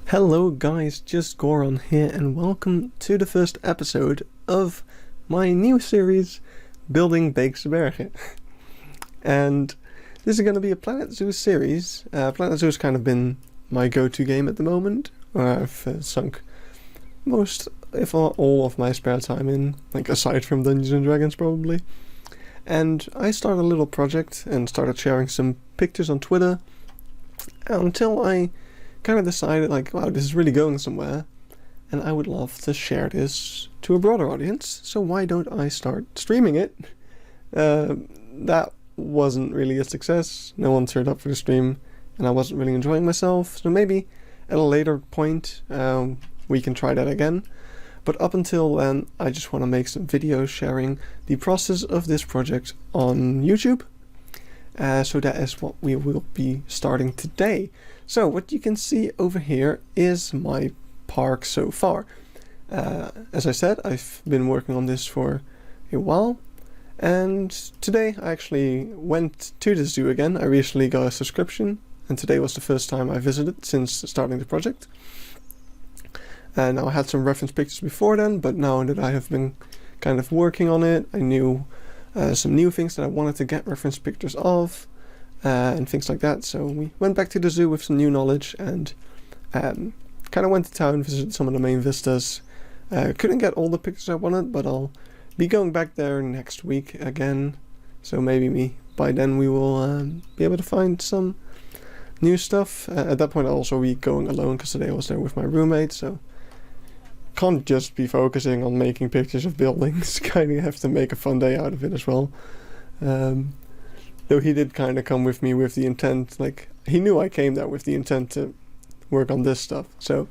Hello guys, just Goron here and welcome to the first episode of my new series, Building Beekse Bergen. And this is going to be a Planet Zoo series. Planet Zoo has kind of been my go-to game at the moment, where I've sunk most, if not all, of my spare time in, like aside from Dungeons and Dragons probably. And I started a little project and started sharing some pictures on Twitter until I kind of decided, like, wow, this is really going somewhere and I would love to share this to a broader audience, so why don't I start streaming it? That wasn't really a success. No one turned up for the stream and I wasn't really enjoying myself, so maybe at a later point we can try that again. But up until then, I just want to make some videos sharing the process of this project on YouTube. So that is what we will be starting today. So what you can see over here is my park so far. As I said, I've been working on this for a while, and today I actually went to the zoo again. I recently got a subscription, and today was the first time I visited since starting the project. Now I had some reference pictures before then, but now that I have been kind of working on it, I knew some new things that I wanted to get reference pictures of, and things like that. So we went back to the zoo with some new knowledge and kind of went to town, visited some of the main vistas. Couldn't get all the pictures I wanted, but I'll be going back there next week again. So maybe by then we will be able to find some new stuff. At that point I'll also be going alone because today I was there with my roommate, so can't just be focusing on making pictures of buildings. Kind of have to make a fun day out of it as well. Though he did kind of come with me with the intent, like he knew I came there with the intent to work on this stuff. So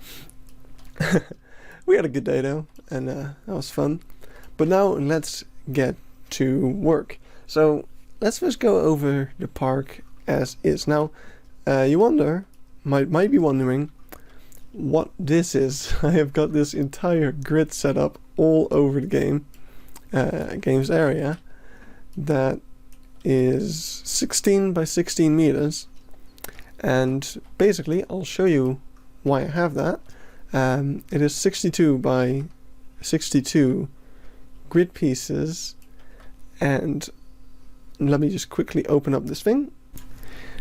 we had a good day though, and that was fun. But now let's get to work. So let's first go over the park as is. Now you might be wondering what this is. I have got this entire grid set up all over the game's area that is 16 by 16 meters, and basically I'll show you why I have that. It is 62 by 62 grid pieces, and let me just quickly open up this thing.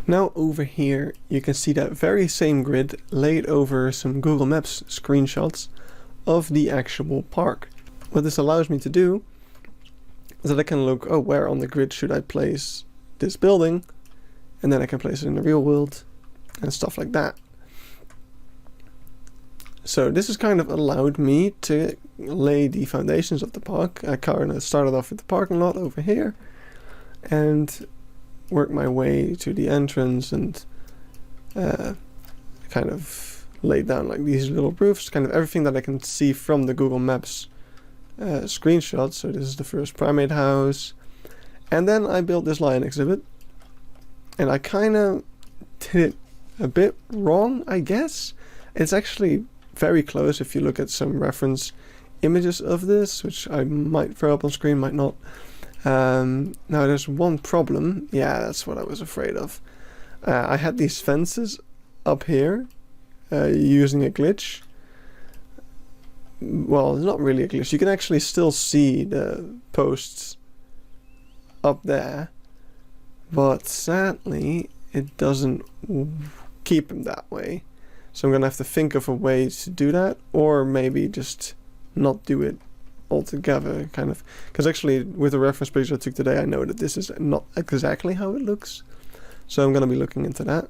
Now over here you can see that very same grid laid over some Google Maps screenshots of the actual park. What this allows me to do is that I can look, where on the grid should I place this building, and then I can place it in the real world and stuff like that. So this has kind of allowed me to lay the foundations of the park. I kind of started off with the parking lot over here and work my way to the entrance and kind of laid down like these little roofs, kind of everything that I can see from the Google Maps screenshots. So this is the first primate house, and then I built this lion exhibit, and I kind of did it a bit wrong, I guess. It's actually very close if you look at some reference images of this, which I might throw up on screen, might not. Now there's one problem. Yeah, that's what I was afraid of. I had these fences up here using a glitch. Well, it's not really a glitch. You can actually still see the posts up there, but sadly it doesn't keep them that way. So I'm gonna have to think of a way to do that, or maybe just not do it altogether, kind of, because actually with the reference picture I took today I know that this is not exactly how it looks, so I'm gonna be looking into that.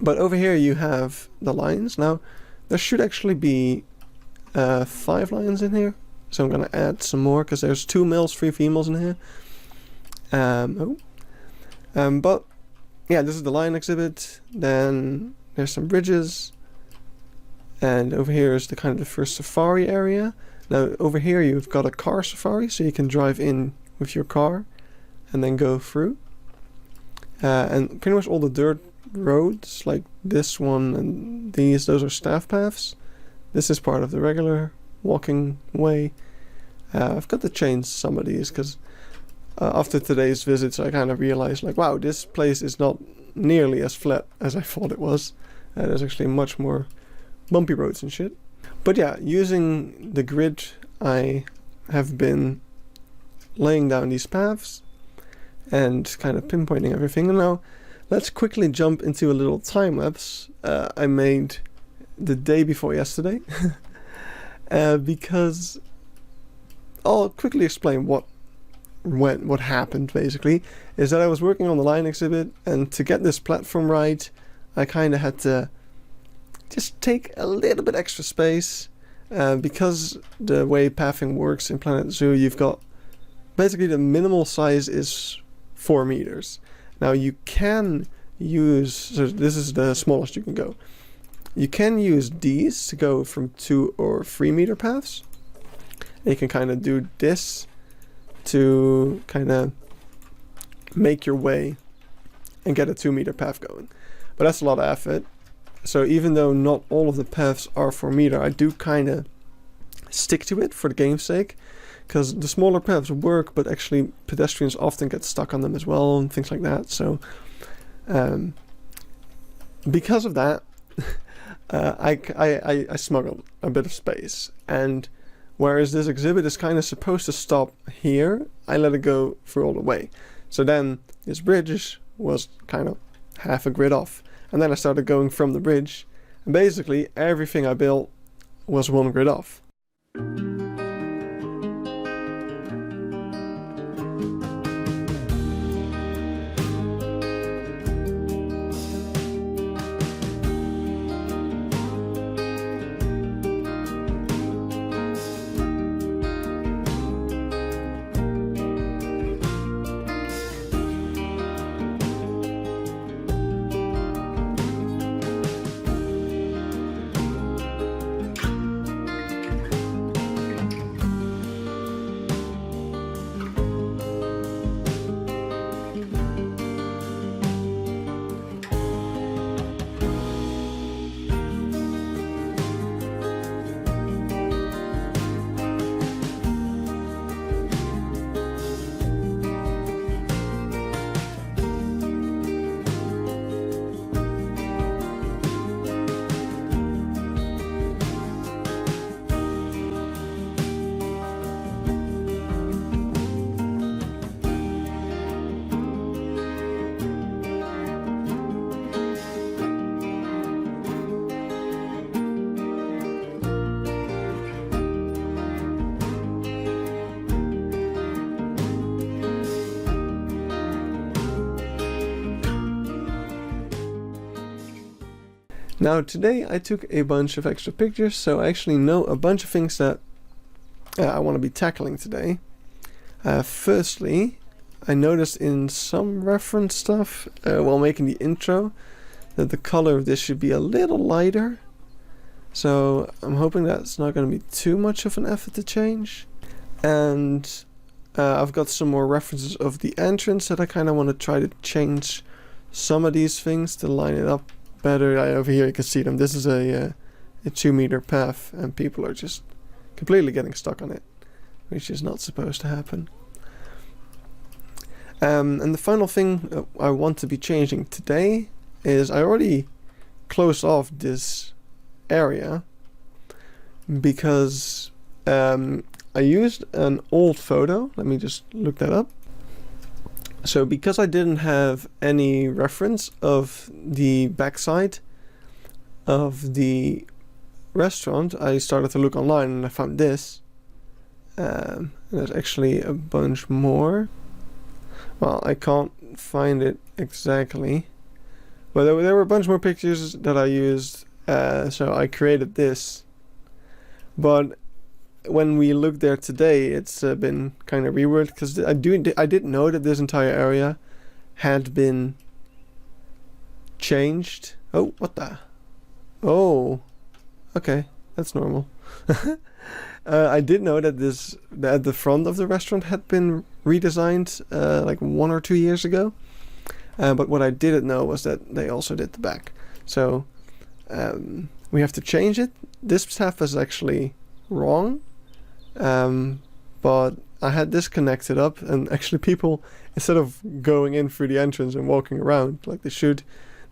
But over here you have the lions. Now there should actually be 5 lions in here, so I'm gonna add some more because there's 2 males, 3 females in here. But yeah, this is the lion exhibit. Then there's some bridges, and over here is the kind of the first safari area. Now over here you've got a car safari, so you can drive in with your car and then go through. And pretty much all the dirt roads, like this one and those are staff paths. This is part of the regular walking way. I've got to change some of these because after today's visits I kind of realized, like, wow, this place is not nearly as flat as I thought it was. There's actually much more bumpy roads and shit. But yeah, using the grid, I have been laying down these paths and kind of pinpointing everything. And now let's quickly jump into a little time lapse I made the day before yesterday. Because I'll quickly explain what happened. Basically is that I was working on the lion exhibit, and to get this platform right, I kind of had to just take a little bit extra space, because the way pathing works in Planet Zoo, you've got basically the minimal size is 4 meters. Now you can use, so this is the smallest you can go. You can use these to go from 2 or 3 meter paths. And you can kind of do this to kind of make your way and get a 2 meter path going. But that's a lot of effort. So even though not all of the paths are 4 meter, I do kind of stick to it for the game's sake. Because the smaller paths work, but actually pedestrians often get stuck on them as well and things like that. So because of that, I smuggled a bit of space. And whereas this exhibit is kind of supposed to stop here, I let it go through all the way. So then this bridge was kind of half a grid off. And then I started going from the bridge, and basically everything I built was 1 grid off. Now today I took a bunch of extra pictures, so I actually know a bunch of things that I want to be tackling today. Firstly, I noticed in some reference stuff while making the intro that the color of this should be a little lighter. So I'm hoping that's not going to be too much of an effort to change. And I've got some more references of the entrance that I kind of want to try to change some of these things to line it up better. Over here you can see them. This is a 2 meter path, and people are just completely getting stuck on it, which is not supposed to happen. And the final thing I want to be changing today is I already closed off this area because I used an old photo. Let me just look that up. So because I didn't have any reference of the backside of the restaurant, I started to look online and I found this. There's actually a bunch more. Well, I can't find it exactly, but there were a bunch more pictures that I used, so I created this. But when we looked there today, it's been kind of reworked, because I did know that this entire area had been changed. Oh, what the? Oh, okay, that's normal. I did know that the front of the restaurant had been redesigned like 1 or 2 years ago. But what I didn't know was that they also did the back. So we have to change it. This path is actually wrong. But I had this connected up, and actually people, instead of going in through the entrance and walking around like they should,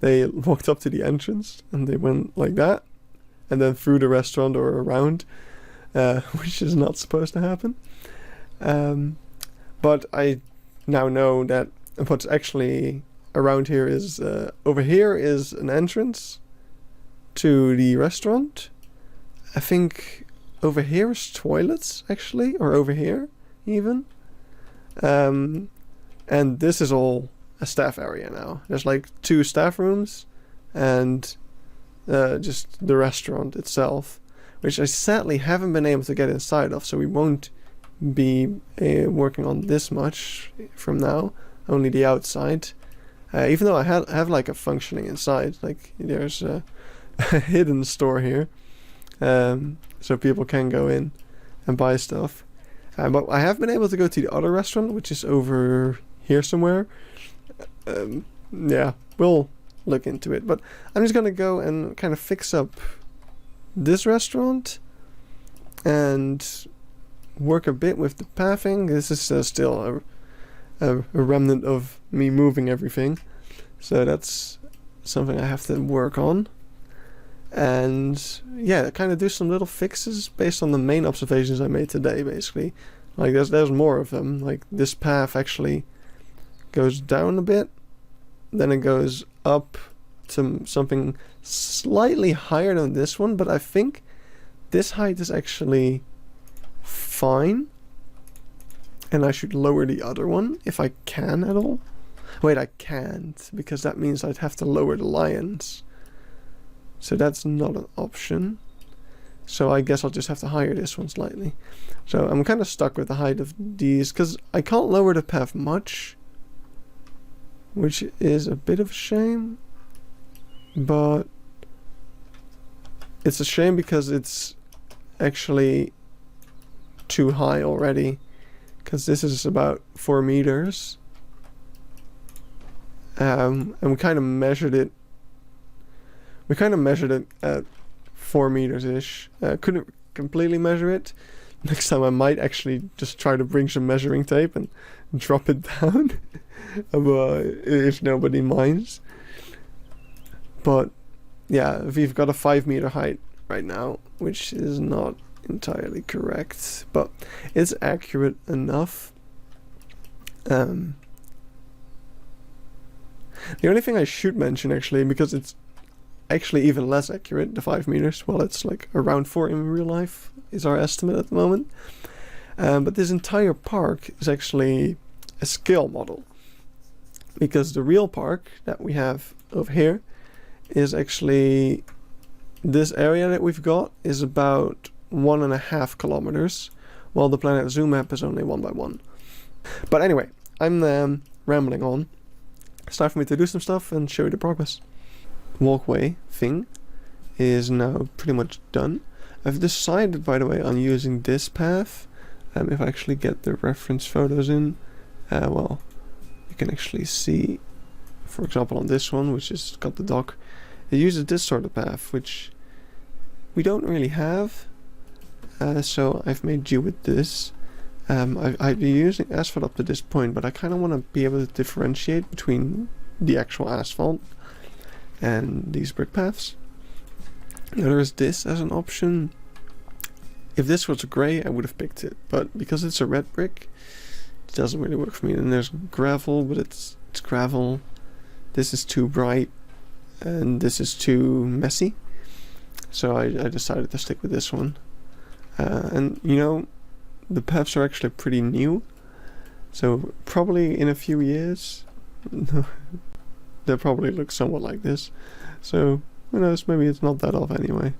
they walked up to the entrance and they went like that, and then through the restaurant or around, which is not supposed to happen. But I now know that what's actually around here is, over here is an entrance to the restaurant. I think over here is toilets, actually, or over here even. And this is all a staff area now. There's like 2 staff rooms and just the restaurant itself, which I sadly haven't been able to get inside of, so we won't be working on this much from now, only the outside. Even though I have like a functioning inside, like there's a hidden store here, so people can go in and buy stuff. But I have been able to go to the other restaurant, which is over here somewhere. Yeah, we'll look into it. But I'm just gonna go and kind of fix up this restaurant and work a bit with the pathing. This is still a remnant of me moving everything, so that's something I have to work on. And yeah, kind of do some little fixes based on the main observations I made today, basically. Like there's more of them. Like this path actually goes down a bit, then it goes up to something slightly higher than this one, but I think this height is actually fine, and I should lower the other one if I can at all. Wait, I can't, because that means I'd have to lower the lions. So that's not an option. So I guess I'll just have to higher this one slightly. So I'm kind of stuck with the height of these, because I can't lower the path much, which is a bit of a shame. But it's a shame because it's actually too high already, because this is about 4 meters. And we kind of measured it. We kind of measured it at 4 meters ish. Couldn't completely measure it. Next time I might actually just try to bring some measuring tape and drop it down, if nobody minds. But yeah, we've got a 5 meter height right now, which is not entirely correct, but it's accurate enough. The only thing I should mention, actually, because it's actually even less accurate, the 5 meters, well, it's like around 4 in real life is our estimate at the moment. But this entire park is actually a scale model, because the real park that we have over here is actually, this area that we've got is about 1.5 kilometers, while the Planet Zoo map is only 1 by 1. But anyway, I'm rambling on. It's time for me to do some stuff and show you the progress. Walkway thing is now pretty much done. I've decided, by the way, on using this path. If I actually get the reference photos in, well, you can actually see, for example, on this one, which has got the dock, it uses this sort of path, which we don't really have. So I've made do with this. I've been using asphalt up to this point, but I kind of want to be able to differentiate between the actual asphalt and these brick paths. Now there's this as an option. If this was grey, I would have picked it, but because it's a red brick, it doesn't really work for me. And there's gravel, but it's gravel. This is too bright, and this is too messy. So I decided to stick with this one. And you know, the paths are actually pretty new, so probably in a few years they'll probably look somewhat like this. So who knows, maybe it's not that off anyway.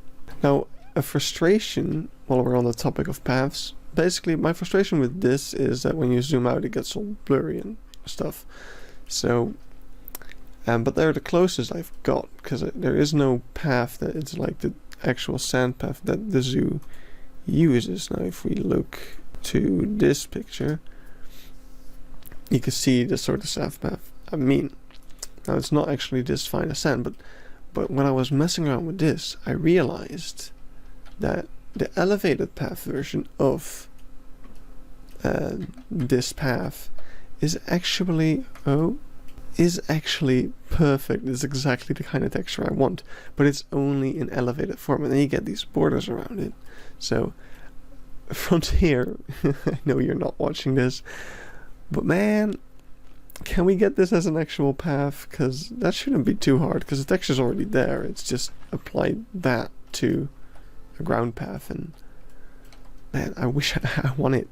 Now, a frustration while we're on the topic of paths, basically my frustration with this is that when you zoom out it gets all blurry and stuff. So but they're the closest I've got, because there is no path that it's like the actual sand path that the zoo uses. Now if we look to this picture, you can see the sort of sand path I mean. Now it's not actually this fine a sand, but when I was messing around with this, I realized that the elevated path version of this path is actually is actually perfect. It's exactly the kind of texture I want, but it's only in elevated form, and then you get these borders around it. So from here, I know you're not watching this, but man, can we get this as an actual path? Because that shouldn't be too hard, because the texture's already there. It's just applied that to a ground path, and man, I wish I want it.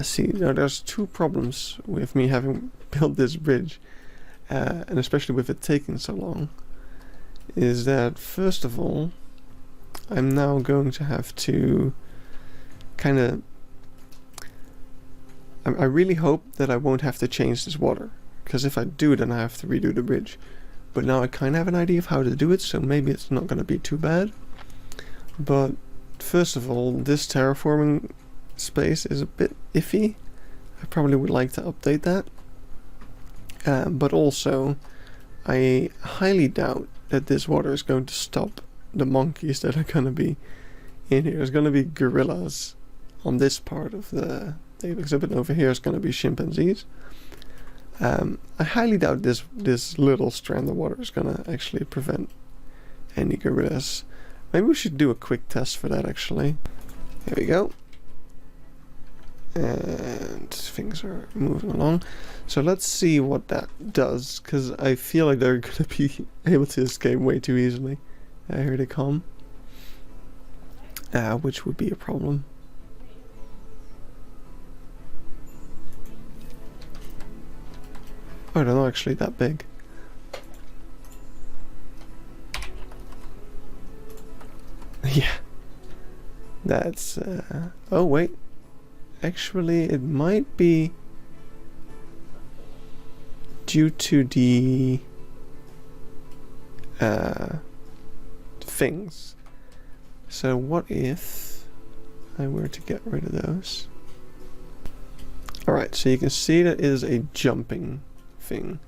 See, now there's two problems with me having built this bridge, and especially with it taking so long, is that first of all, I'm now going to have to kind of... I really hope that I won't have to change this water, because if I do, then I have to redo the bridge. But now I kind of have an idea of how to do it, so maybe it's not going to be too bad. But first of all, this terraforming space is a bit iffy. I probably would like to update that. But also, I highly doubt that this water is going to stop the monkeys that are going to be in here. There's going to be gorillas on this part of the exhibit, and over here is going to be chimpanzees. I highly doubt this little strand of water is going to actually prevent any gorillas. Maybe we should do a quick test for that, actually. Here we go. And things are moving along. So let's see what that does, because I feel like they're going to be able to escape way too easily. Here they come. Which would be a problem. Oh, they're not actually that big. Yeah. That's... oh, wait. Actually, it might be due to the things. So what if I were to get rid of those? Alright, so you can see that it is a jumping thing.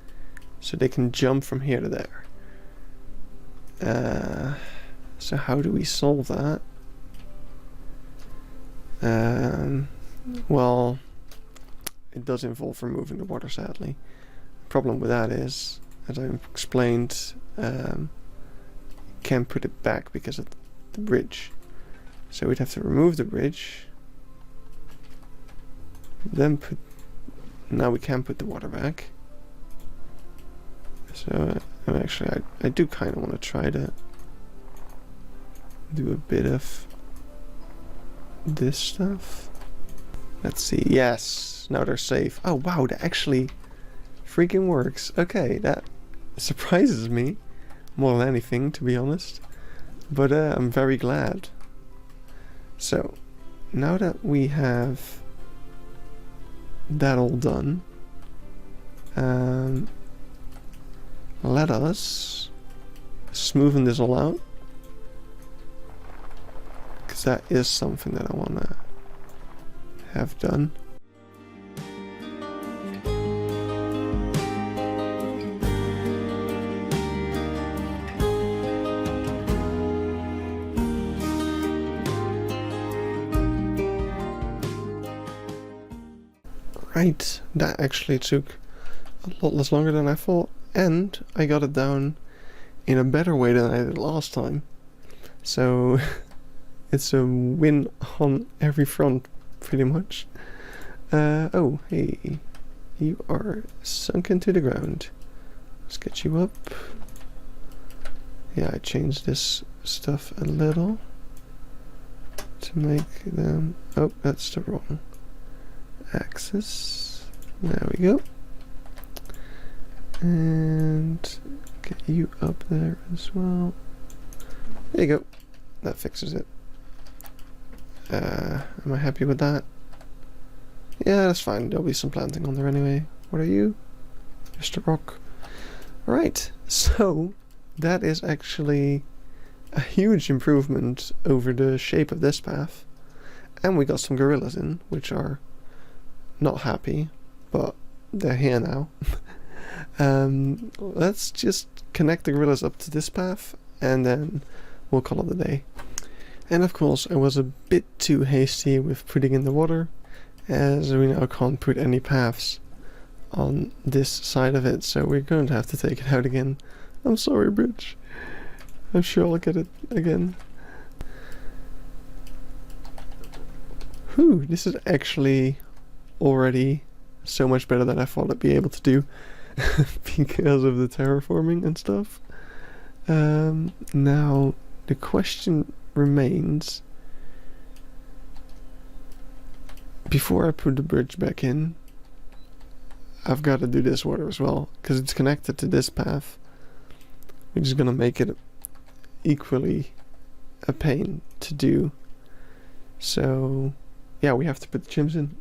So they can jump from here to there. So how do we solve that? Well, it does involve removing the water, sadly. The problem with that is, as I explained, can't put it back because of the bridge. So we'd have to remove the bridge, then put... Now we can put the water back. So actually, I do kind of want to try to do a bit of this stuff. Let's see. Yes, now they're safe. Oh wow, that actually freaking works. Okay, that surprises me more than anything, to be honest. But I'm very glad. So now that we have that all done, let us smoothen this all out, because that is something that I want to have done. Right, that actually took a lot less longer than I thought, and I got it down in a better way than I did last time. So it's a win on every front, pretty much. Oh, hey, you are sunken to the ground. Let's get you up. Yeah, I changed this stuff a little to make them... Oh, that's the wrong axis. There we go. And get you up there as well. There you go. That fixes it. Am I happy with that? Yeah, that's fine. There'll be some planting on there anyway. What are you? Just a rock. Alright, so that is actually a huge improvement over the shape of this path. And we got some gorillas in, which are not happy, but they're here now. Let's just connect the gorillas up to this path, and then we'll call it a day. And of course, I was a bit too hasty with putting in the water, as we now can't put any paths on this side of it, so we're going to have to take it out again. I'm sorry, bridge. I'm sure I'll get it again. Whew, this is actually already so much better than I thought I'd be able to do because of the terraforming and stuff. Now the question remains, before I put the bridge back in, I've got to do this water as well, because it's connected to this path, which is going to make it equally a pain to do. So yeah, we have to put the chimps in.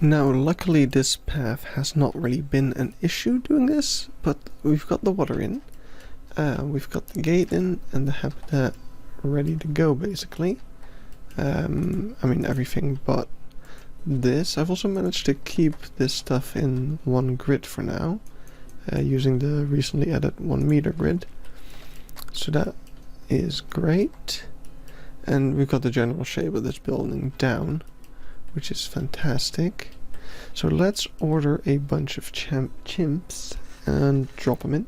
Now luckily this path has not really been an issue doing this, but we've got the water in, we've got the gate in, and the habitat ready to go basically. I mean everything but this. I've also managed to keep this stuff in one grid for now, using the recently added 1 meter grid. So that is great. And we've got the general shape of this building down, which is fantastic. So let's order a bunch of chimps and drop them in.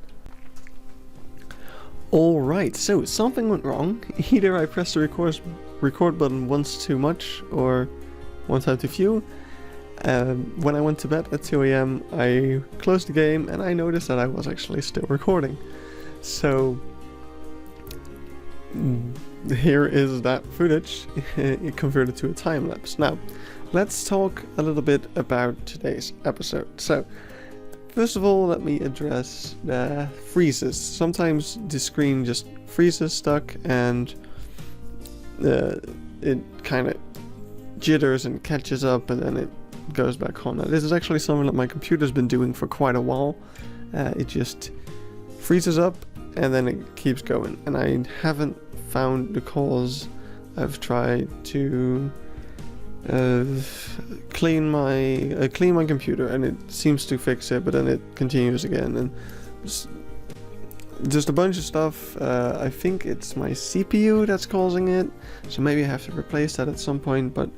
Alright, so something went wrong. Either I pressed the record button once too much, or one time too few. When I went to bed at 2 AM, I closed the game and I noticed that I was actually still recording. So here is that footage converted to a time lapse. Now, let's talk a little bit about today's episode. So, first of all, let me address the freezes. Sometimes the screen just freezes stuck and it kind of jitters and catches up and then it goes back on. Now, this is actually something that my computer's been doing for quite a while. It just freezes up and then it keeps going, and I haven't found the cause. I've tried to clean my computer and it seems to fix it, but then it continues again, and just a bunch of stuff. I think it's my CPU that's causing it, so maybe I have to replace that at some point, but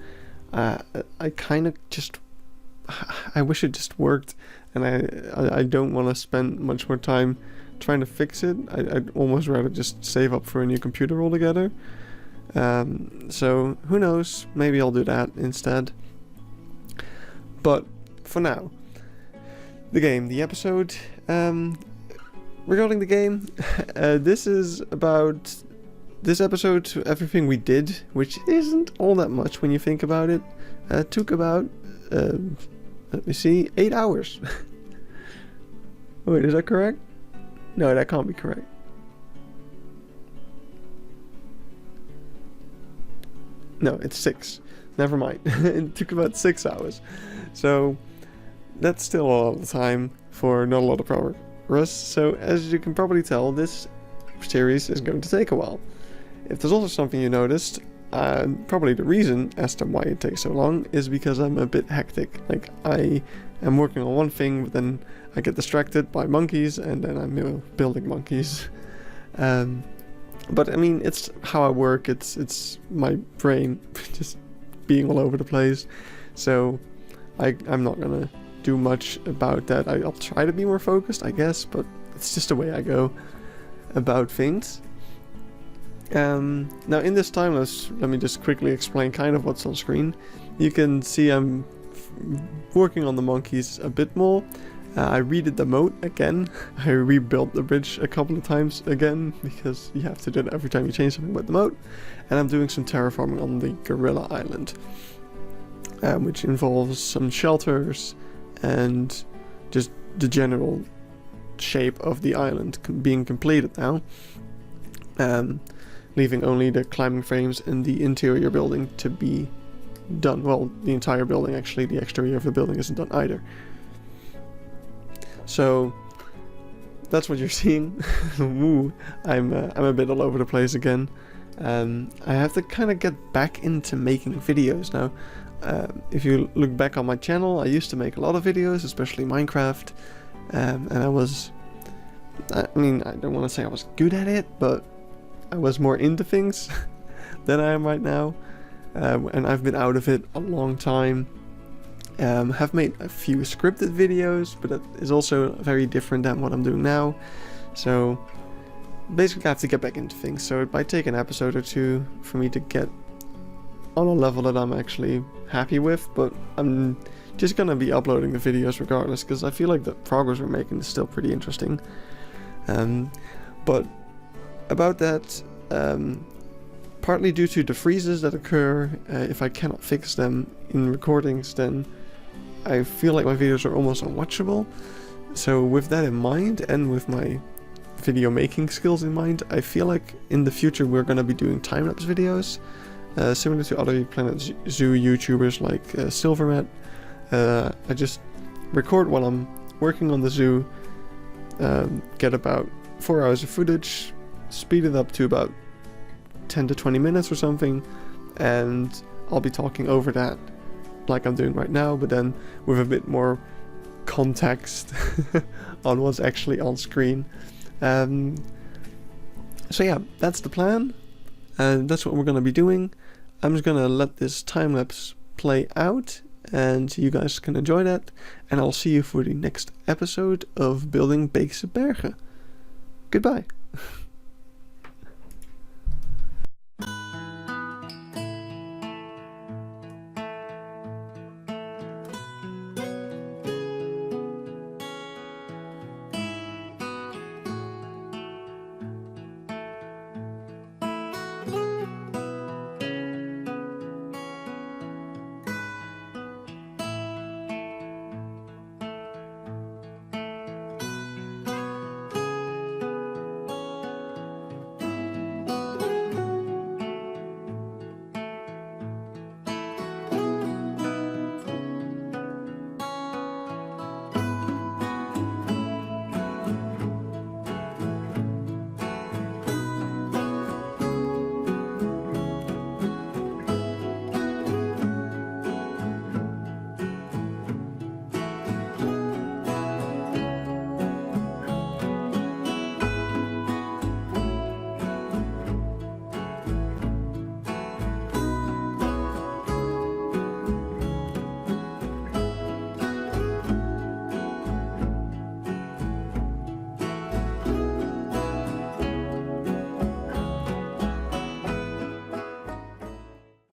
I kind of just, I wish it just worked, and I don't want to spend much more time trying to fix it. I'd almost rather just save up for a new computer altogether. So who knows, maybe I'll do that instead. But for now, the episode, regarding the game, this is about this episode, everything we did, which isn't all that much when you think about it, took about, let me see, 8 hours. Wait, is that correct? No, that can't be correct. No, it's 6. Never mind. It took about 6 hours. So that's still a lot of time for not a lot of progress. So as you can probably tell, this series is going to take a while. If there's also something you noticed, probably the reason as to why it takes so long is because I'm a bit hectic. Like, I am working on one thing, but then I get distracted by monkeys, and then I'm building monkeys. But I mean, it's how I work. It's my brain just being all over the place. So I'm not gonna do much about that. I'll try to be more focused, I guess, but it's just the way I go about things. Now in this time lapse, let me just quickly explain kind of what's on screen. You can see I'm working on the monkeys a bit more. I redid the moat again. I rebuilt the bridge a couple of times again, because you have to do it every time you change something with the moat. And I'm doing some terraforming on the Gorilla Island, which involves some shelters and just the general shape of the island being completed now. Leaving only the climbing frames and the interior building to be done. Well, the entire building actually, the exterior of the building isn't done either. So that's what you're seeing. Woo, I'm a bit all over the place again. I have to kind of get back into making videos now. If you look back on my channel, I used to make a lot of videos, especially Minecraft, and I mean, I don't want to say I was good at it, but I was more into things than I am right now, and I've been out of it a long time. have made a few scripted videos, but that is also very different than what I'm doing now. So basically I have to get back into things, so it might take an episode or two for me to get on a level that I'm actually happy with, but I'm just gonna be uploading the videos regardless, because I feel like the progress we're making is still pretty interesting. But about that, partly due to the freezes that occur if I cannot fix them in recordings, then I feel like my videos are almost unwatchable. So with that in mind, and with my video making skills in mind, I feel like in the future we're going to be doing time-lapse videos, similar to other Planet Zoo YouTubers like Silvermat. I just record while I'm working on the zoo, get about 4 hours of footage, speed it up to about 10 to 20 minutes or something, and I'll be talking over that like I'm doing right now, but then with a bit more context on what's actually on screen. So yeah, that's the plan, and that's what we're gonna be doing. I'm just gonna let this time-lapse play out, and you guys can enjoy that, and I'll see you for the next episode of Building Beekse Bergen. Goodbye.